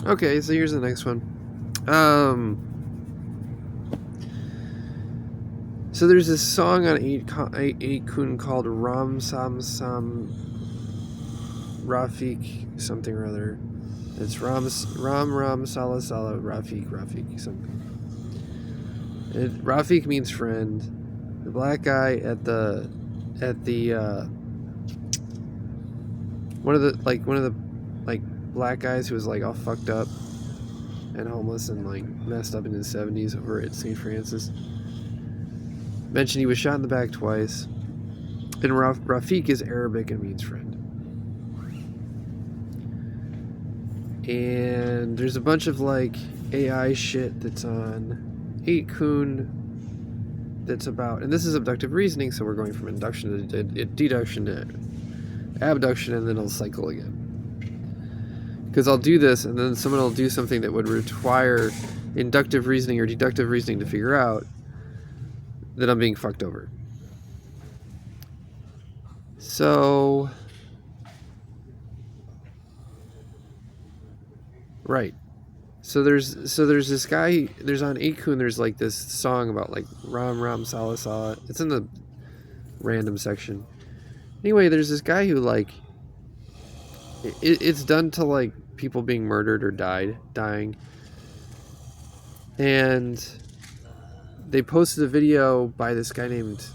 Okay, so here's the next one. So there's this song on 8kun called Ram Sam Sam Rafik something or other. It's Ram Sala Sala Rafik something. Rafik means friend. The black guy at the one of the black guys who was like all fucked up and homeless and like messed up in his 70s over at St. Francis mentioned he was shot in the back twice. And Rafik is Arabic and means friend. And there's a bunch of like AI shit that's on 8kun that's about, and this is abductive reasoning, so we're going from induction to deduction to abduction, and then it'll cycle again. Because I'll do this, and then someone will do something that would require inductive reasoning or deductive reasoning to figure out that I'm being fucked over. So, right. So there's this guy, there's on 8kun, there's like this song about like Ram Sala Sala. It's in the random section. Anyway, there's this guy who like, it's done to like people being murdered or dying. And they posted a video by this guy named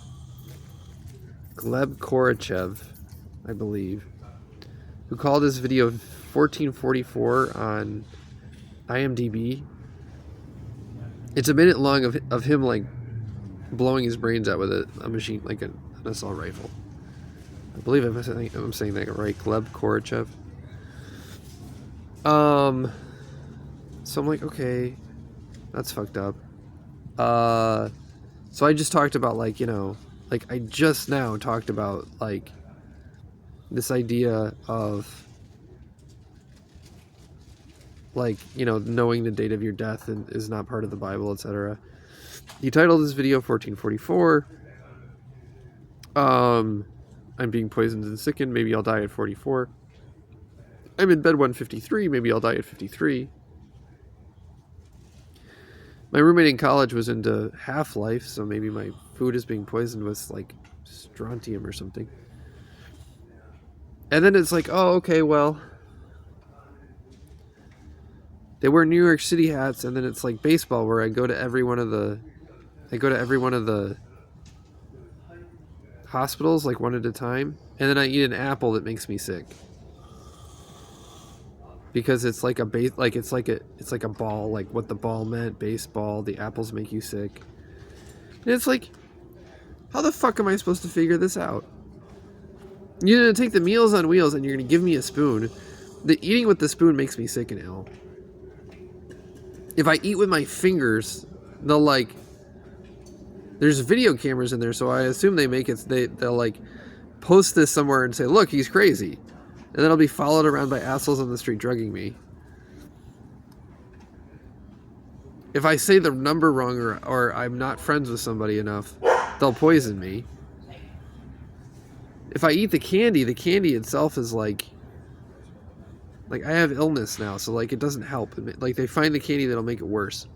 Gleb Korachev, I believe, who called this video 1444 on IMDb. It's a minute long of him like blowing his brains out with a machine, like an assault rifle. I believe I'm saying that right, Gleb Korachev. So I'm like, okay, that's fucked up. So I just talked about like, like I just now talked about like this idea of like, knowing the date of your death is not part of the Bible, etc. He titled this video 1444. I'm being poisoned and sickened. Maybe I'll die at 44. I'm in bed 153. Maybe I'll die at 53. My roommate in college was into Half-Life, so maybe my food is being poisoned with like strontium or something. And then it's like, oh, okay, well, they wear New York City hats, and then it's like baseball, where I go to every one of the hospitals like one at a time, and then I eat an apple that makes me sick because it's like it's like a ball, like what the ball meant, baseball. The apples make you sick, and it's like, how the fuck am I supposed to figure this out? You're gonna take the Meals on Wheels, and you're gonna give me a spoon. The eating with the spoon makes me sick and ill. If I eat with my fingers, they'll like. There's video cameras in there, so I assume they make it. They'll like post this somewhere and say, "Look, he's crazy," and then I'll be followed around by assholes on the street drugging me. If I say the number wrong or I'm not friends with somebody enough, they'll poison me. If I eat the candy itself is like I have illness now, so like it doesn't help. Like they find the candy that'll make it worse.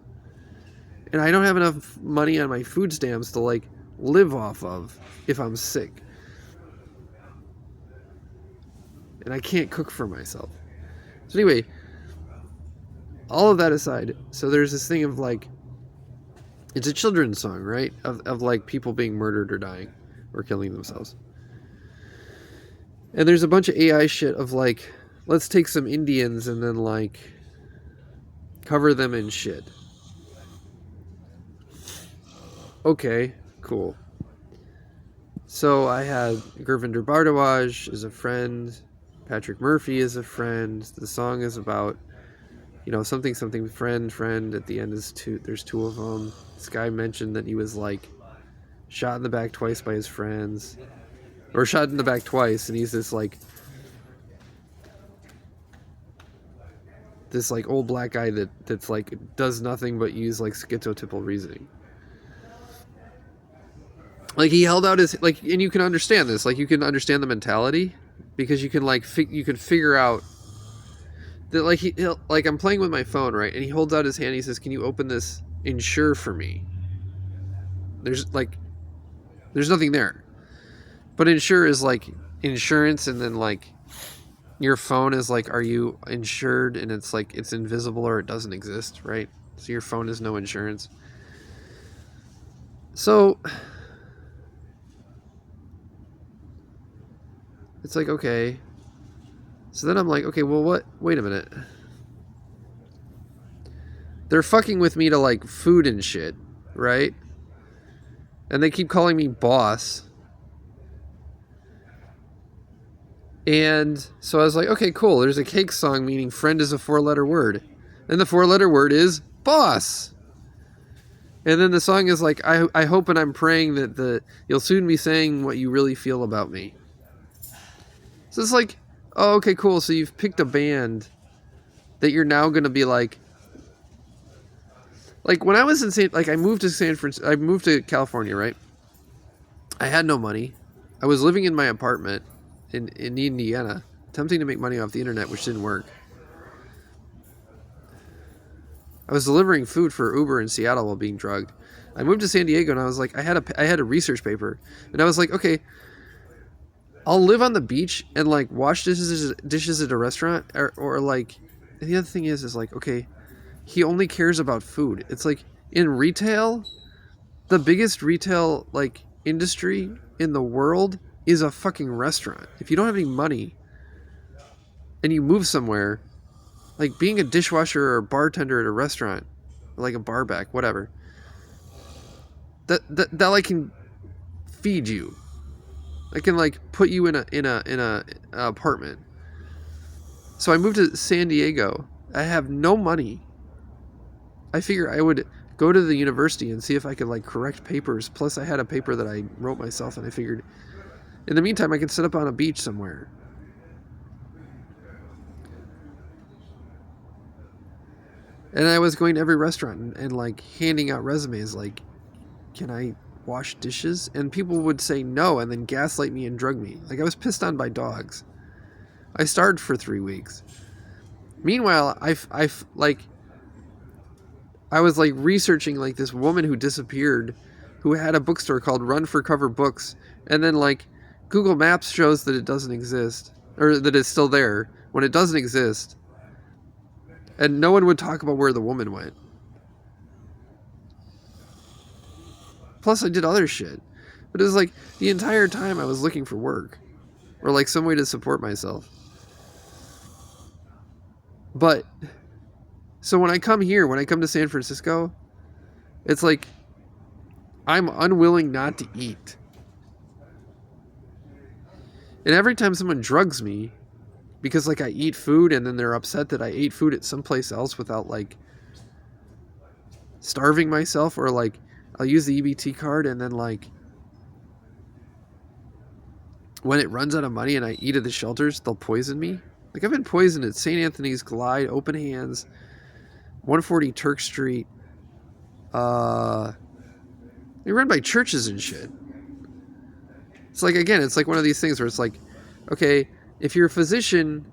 And I don't have enough money on my food stamps to like live off of if I'm sick. And I can't cook for myself. So anyway, all of that aside, so there's this thing of like, it's a children's song, right? Of like people being murdered or dying or killing themselves. And there's a bunch of AI shit of like, let's take some Indians and then like cover them in shit. Okay, cool. So I had Gurvinder Bardawaj as a friend. Patrick Murphy is a friend. The song is about, something friend. At the end is there's two of them. This guy mentioned that he was like shot in the back twice by his friends, or shot in the back twice, and he's this old black guy that's like does nothing but use like schizotypal reasoning. Like he held out his like, and you can understand this. Like you can understand the mentality because you can like you can figure out that like like I'm playing with my phone, right? And he holds out his hand. He says, "Can you open this insure for me?" There's nothing there, but insure is like insurance, and then like your phone is like, are you insured? And it's like it's invisible or it doesn't exist, right? So your phone is no insurance. So it's like, okay. So then I'm like, okay, well, what? Wait a minute. They're fucking with me to like food and shit, right? And they keep calling me boss. And so I was like, okay, cool. There's a Cake song meaning friend is a 4-letter word. And the 4-letter word is boss. And then the song is like, I hope and I'm praying that you'll soon be saying what you really feel about me. So it's like, oh, okay, cool. So you've picked a band that you're now going to be like when I was in I moved to California, right? I had no money. I was living in my apartment in Indiana, attempting to make money off the internet, which didn't work. I was delivering food for Uber in Seattle while being drugged. I moved to San Diego, and I was like, I had a research paper, and I was like, okay, I'll live on the beach and like wash dishes at a restaurant, or like, and the other thing is like, okay, he only cares about food. It's like in retail, the biggest retail like industry in the world is a fucking restaurant. If you don't have any money and you move somewhere, like being a dishwasher or a bartender at a restaurant, or like a bar back, whatever, that like can feed you. I can like put you in a apartment. So I moved to San Diego. I have no money. I figure I would go to the university and see if I could like correct papers. Plus I had a paper that I wrote myself, and I figured in the meantime I could sit up on a beach somewhere. And I was going to every restaurant and like handing out resumes like, can I wash dishes? And people would say no and then gaslight me and drug me. Like I was pissed on by dogs. I starved for 3 weeks. Meanwhile, I was like researching like this woman who disappeared, who had a bookstore called Run for Cover Books, and then like Google Maps shows that it doesn't exist, or that it's still there when it doesn't exist, and no one would talk about where the woman went. Plus I did other shit, but it was like the entire time I was looking for work or like some way to support myself. But so when I come to San Francisco, it's like I'm unwilling not to eat. And every time someone drugs me, because like I eat food and then they're upset that I ate food at someplace else without like starving myself, or like I'll use the EBT card and then like when it runs out of money and I eat at the shelters, they'll poison me. Like I've been poisoned at St. Anthony's, Glide, Open Hands, 140 Turk Street. They run by churches and shit. It's like, again, it's like one of these things where it's like, okay, if you're a physician,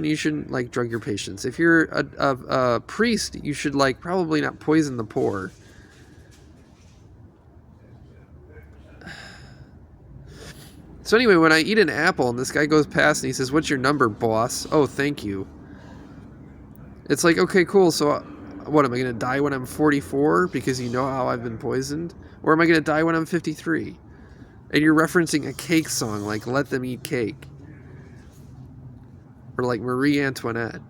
you shouldn't like drug your patients. If you're a priest, you should like probably not poison the poor. So anyway, when I eat an apple and this guy goes past and he says, "What's your number, boss?" "Oh, thank you." It's like, okay, cool. So what, am I going to die when I'm 44 because you know how I've been poisoned? Or am I going to die when I'm 53? And you're referencing a Cake song like Let Them Eat Cake. Or like Marie Antoinette.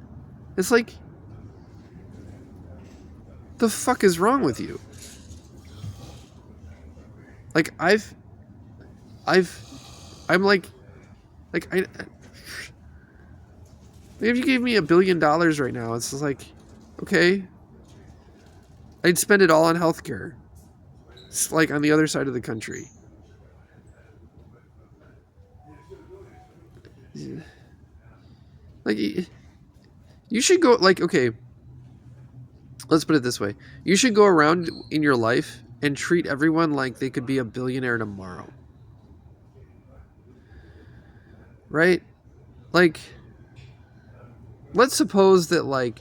It's like, the fuck is wrong with you? Like I'm like if you gave me $1 billion right now, it's just like, okay, I'd spend it all on healthcare. It's like on the other side of the country. Like, you should go, like, okay, let's put it this way. You should go around in your life and treat everyone like they could be a billionaire tomorrow. Right? Like, let's suppose that, like,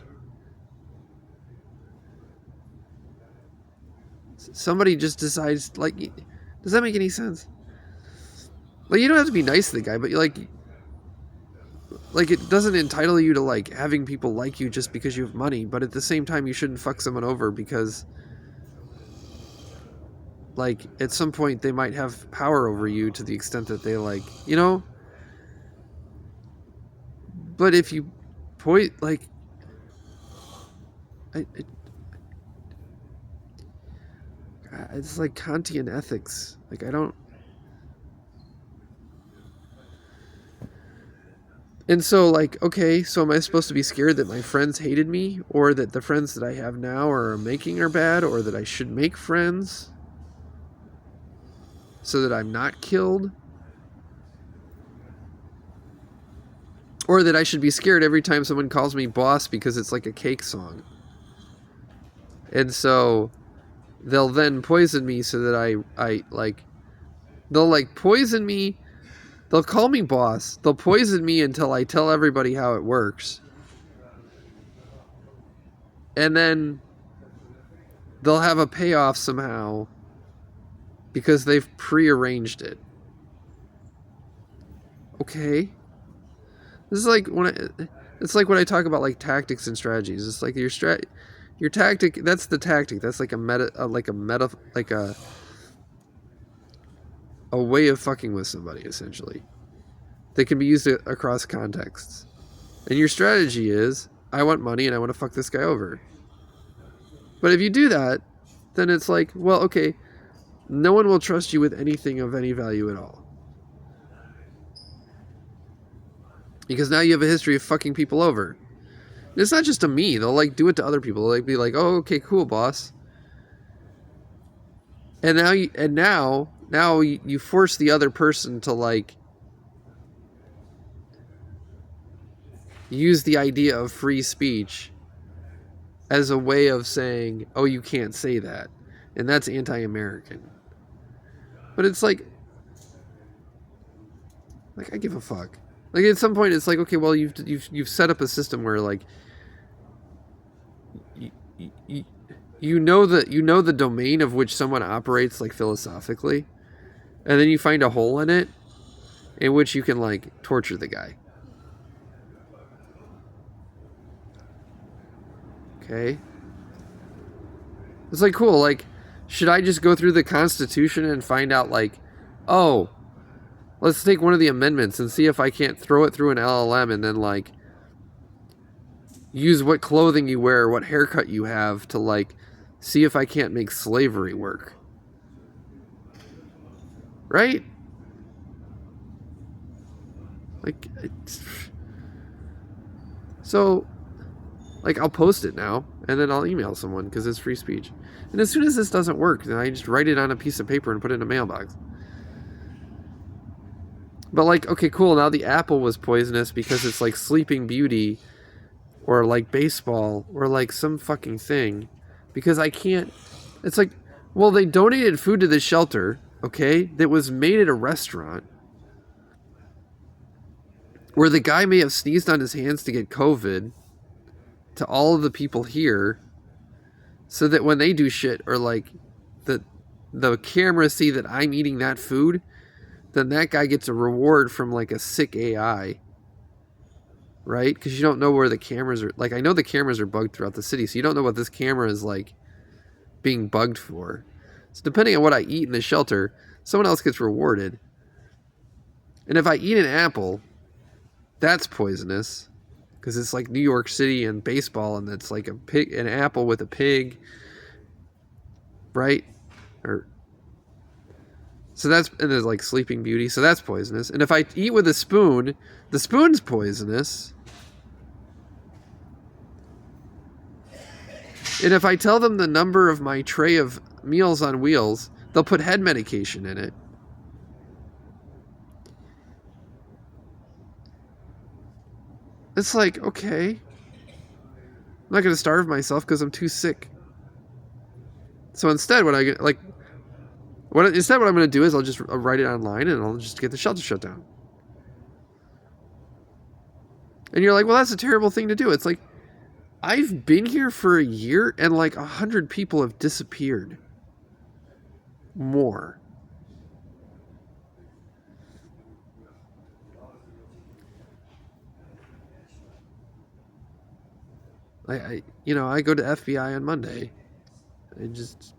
somebody just decides, like, does that make any sense? Like, you don't have to be nice to the guy, but like it doesn't entitle you to, like, having people like you just because you have money, but at the same time you shouldn't fuck someone over because, like, at some point they might have power over you to the extent that they, like, you know? But if you point, like, it's like Kantian ethics. Like, I don't. And so, like, okay, so am I supposed to be scared that my friends hated me, or that the friends that I have now or am making are bad, or that I should make friends so that I'm not killed? Or that I should be scared every time someone calls me boss because it's like a cake song. And so they'll then poison me so that I like, they'll, like, poison me. They'll call me boss. They'll poison me until I tell everybody how it works. And then they'll have a payoff somehow because they've prearranged it. Okay. This is like it's like when I talk about, like, tactics and strategies. It's like your tactic, that's the tactic. That's like a way of fucking with somebody, essentially. That can be used across contexts. And your strategy is, I want money and I want to fuck this guy over. But if you do that, then it's like, well, okay, no one will trust you with anything of any value at all. Because now you have a history of fucking people over. And it's not just to me. They'll, like, do it to other people. They'll, like, be like, oh, okay, cool, boss. And now you force the other person to, like, use the idea of free speech as a way of saying, oh, you can't say that. And that's anti-American. But it's like I give a fuck. Like, at some point, it's like, okay, well, you've set up a system where, like, you know the domain of which someone operates, like, philosophically, and then you find a hole in it in which you can, like, torture the guy. Okay? It's like, cool, like, should I just go through the Constitution and find out, like, oh, let's take one of the amendments and see if I can't throw it through an LLM and then, like, use what clothing you wear, what haircut you have to, like, see if I can't make slavery work. Right? Like, so, like, I'll post it now, and then I'll email someone because it's free speech. And as soon as this doesn't work, then I just write it on a piece of paper and put it in a mailbox. But, like, okay, cool, now the apple was poisonous because it's, like, Sleeping Beauty or, like, baseball or, like, some fucking thing. Because I can't... It's like, well, they donated food to the shelter, okay, that was made at a restaurant where the guy may have sneezed on his hands to get COVID to all of the people here so that when they do shit or, like, the camera see that I'm eating that food, then that guy gets a reward from, like, a sick AI, right? Because you don't know where the cameras are. Like, I know the cameras are bugged throughout the city, so you don't know what this camera is, like, being bugged for. So depending on what I eat in the shelter, someone else gets rewarded. And if I eat an apple, that's poisonous because it's like New York City and baseball, and it's like an apple with a pig, right? And there's, like, Sleeping Beauty, so that's poisonous. And if I eat with a spoon, the spoon's poisonous. And if I tell them the number of my tray of Meals on Wheels, they'll put head medication in it. It's like, okay, I'm not going to starve myself because I'm too sick. So instead, what I'm going to do is I'll just write it online and I'll just get the shelter shut down. And you're like, well, that's a terrible thing to do. It's like, I've been here for a year and like 100 people have disappeared. More. I go to FBI on Monday. I just,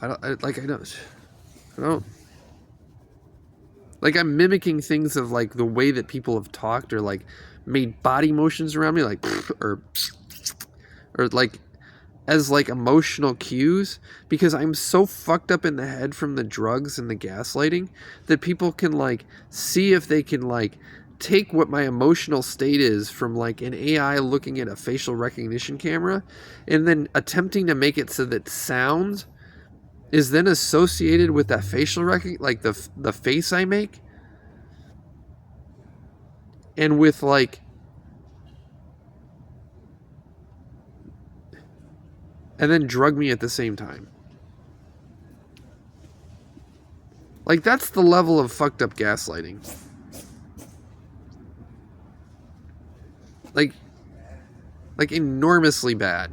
I don't, like, I'm mimicking things of like the way that people have talked or like made body motions around me, like, or like as like emotional cues, because I'm so fucked up in the head from the drugs and the gaslighting that people can like see if they can like take what my emotional state is from like an AI looking at a facial recognition camera and then attempting to make it so that sound is then associated with that facial recognition, like the face I make, and with like, and then drug me at the same time. Like, that's the level of fucked up gaslighting. Like enormously bad.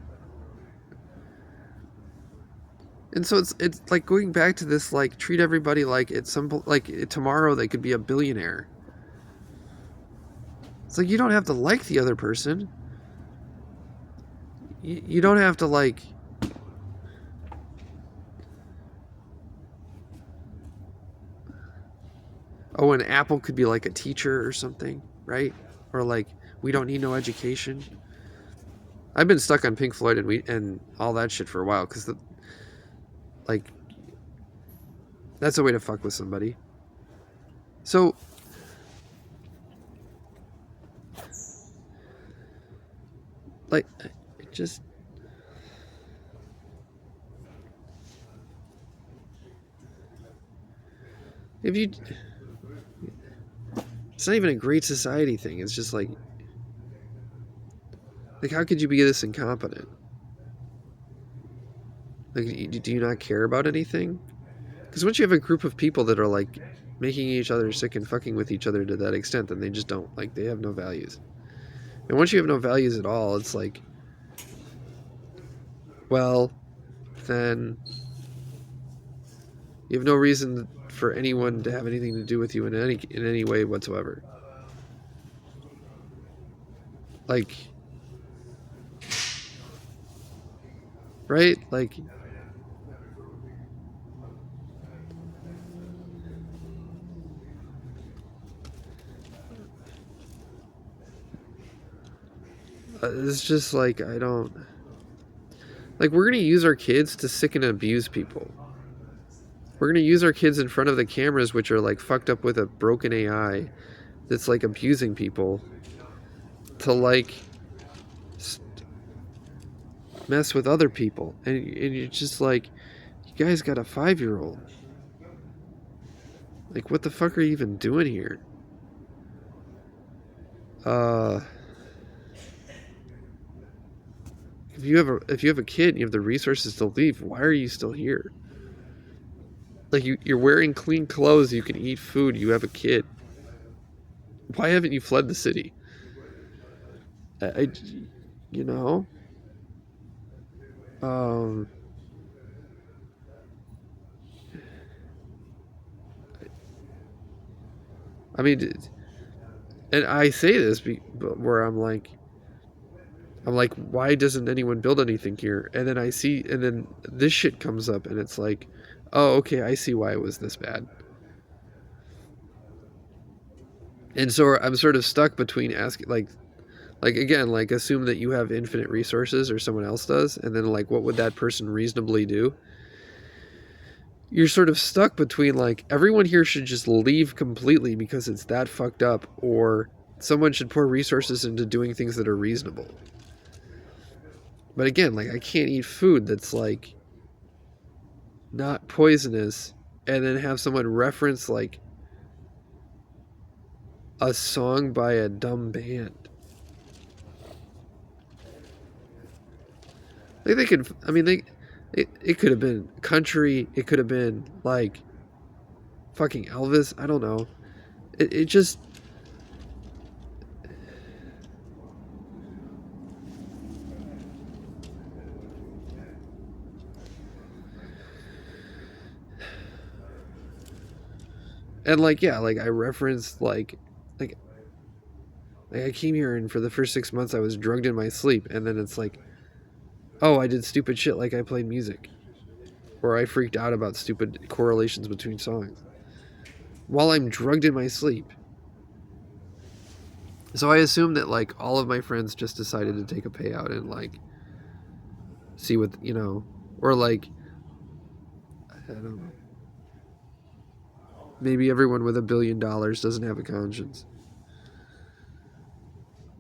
And so it's like going back to this, like, treat everybody like it's some, like tomorrow they could be a billionaire. It's like, you don't have to like the other person. You don't have to like, oh, an apple could be like a teacher or something, right? Or like, we don't need no education. I've been stuck on Pink Floyd and all that shit for a while because like, that's a way to fuck with somebody. So like, it just, if you, it's not even a great society thing. It's just like how could you be this incompetent? Like, do you not care about anything? Because once you have a group of people that are like making each other sick and fucking with each other to that extent, then they just don't, like, they have no values. And once you have no values at all, it's like, well, then you have no reason for anyone to have anything to do with you in any way whatsoever. Like, right? Like, it's just like, I don't, like, we're gonna use our kids to sick and abuse people. We're gonna use our kids in front of the cameras, which are like fucked up with a broken AI that's like abusing people, to like mess with other people. And you're just like, you guys got a 5-year-old. Like, what the fuck are you even doing here? If you have a kid and you have the resources to leave, why are you still here? Like, you're wearing clean clothes, you can eat food, you have a kid. Why haven't you fled the city? I you know? I mean, and I say this where I'm like, why doesn't anyone build anything here? And then and then this shit comes up, and it's like, oh, okay, I see why it was this bad. And so I'm sort of stuck between asking, like again, like, assume that you have infinite resources or someone else does, and then like, what would that person reasonably do? You're sort of stuck between like, everyone here should just leave completely because it's that fucked up, or someone should pour resources into doing things that are reasonable. But again, like, I can't eat food that's like not poisonous and then have someone reference like a song by a dumb band. Like, they could, I mean, it could have been country, it could have been like fucking Elvis, I don't know. It just. And like, yeah, like I referenced like I came here and for the first 6 months I was drugged in my sleep, and then it's like, oh, I did stupid shit like I played music, or I freaked out about stupid correlations between songs while I'm drugged in my sleep. So I assume that like all of my friends just decided to take a payout and like see what or like I don't know. Maybe everyone with $1 billion doesn't have a conscience.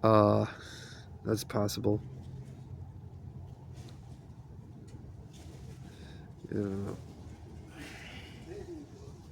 That's possible. Yeah.